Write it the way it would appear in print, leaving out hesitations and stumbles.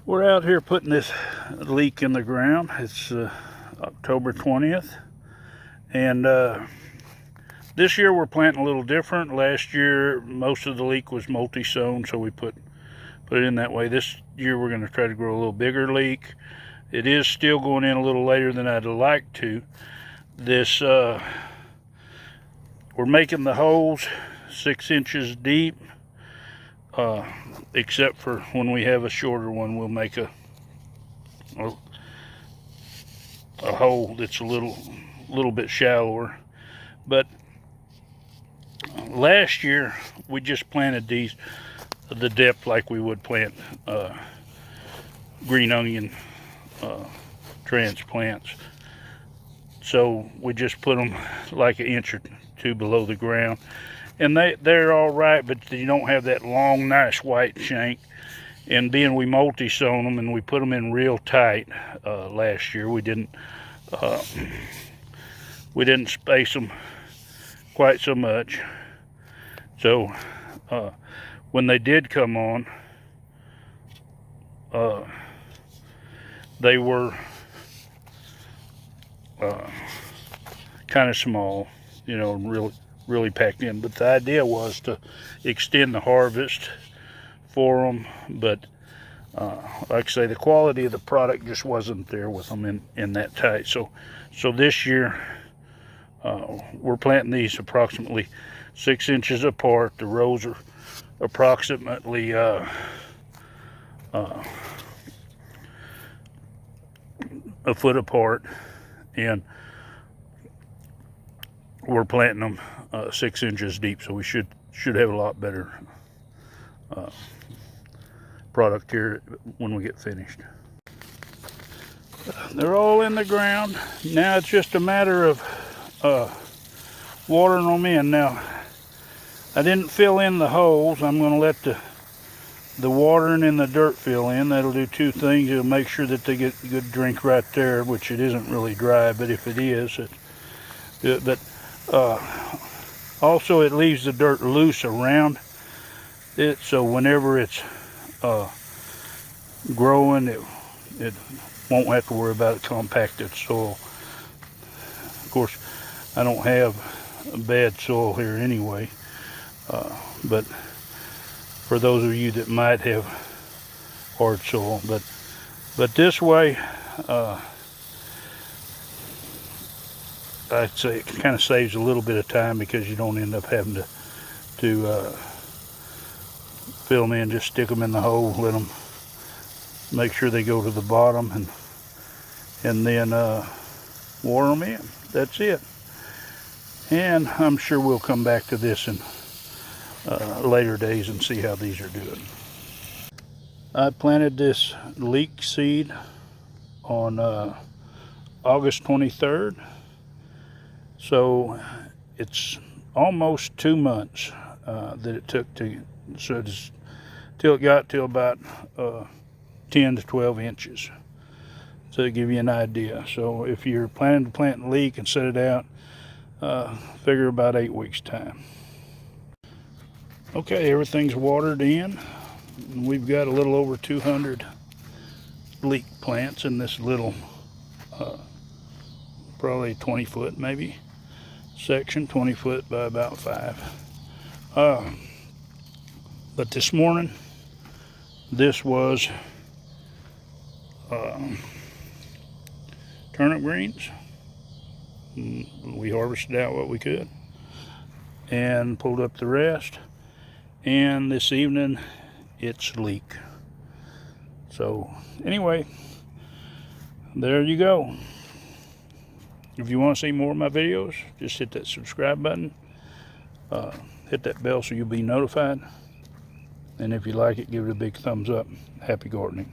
We're out here putting this leek in the ground. It's October 20th. And this year we're planting a little different. Last year most of the leek was multi-sown, so we put it in that way. This year we're going to try to grow a little bigger leek. It is still going in a little later than I'd like to. This we're making the holes 6 inches deep. Except for when we have a shorter one, we'll make a hole that's a little bit shallower. But last year we just planted these the depth like we would plant green onion transplants. So we just put them like an inch or two below the ground. And they're all right, but you don't have that long, nice white shank. And being we multi-sown them and we put them in real tight last year, we didn't space them quite so much. So when they did come on, they were kind of small, you know, really packed in. But the idea was to extend the harvest for them. But like I say, the quality of the product just wasn't there with them in that tight. So this year we're planting these approximately 6 inches apart. The rows are approximately a foot apart, and we're planting them 6 inches deep, so we should have a lot better product here when we get finished. They're all in the ground. Now it's just a matter of watering them in. Now I didn't fill in the holes. I'm going to let the watering and the dirt fill in. That'll do two things. It'll make sure that they get a good drink right there, which it isn't really dry, but if it is, also it leaves the dirt loose around it, so whenever it's growing, it won't have to worry about compacted soil. Of course, I don't have bad soil here anyway, but for those of you that might have hard soil, but this way, I'd say it kind of saves a little bit of time because you don't end up having to fill them in. Just stick them in the hole, let them make sure they go to the bottom, and then water them in. That's it. And I'm sure we'll come back to this in later days and see how these are doing. I planted this leek seed on August 23rd. So it's almost 2 months that it took till it got to about 10 to 12 inches. So to give you an idea. So if you're planning to plant leek and set it out, figure about 8 weeks time. Okay, everything's watered in. We've got a little over 200 leek plants in this little, probably 20 foot maybe section, 20 foot by about 5. But this morning, this was turnip greens. We harvested out what we could and pulled up the rest. And this evening, it's leek. So anyway, there you go. If you want to see more of my videos, just hit that subscribe button. Hit that bell so you'll be notified. And if you like it, give it a big thumbs up. Happy gardening.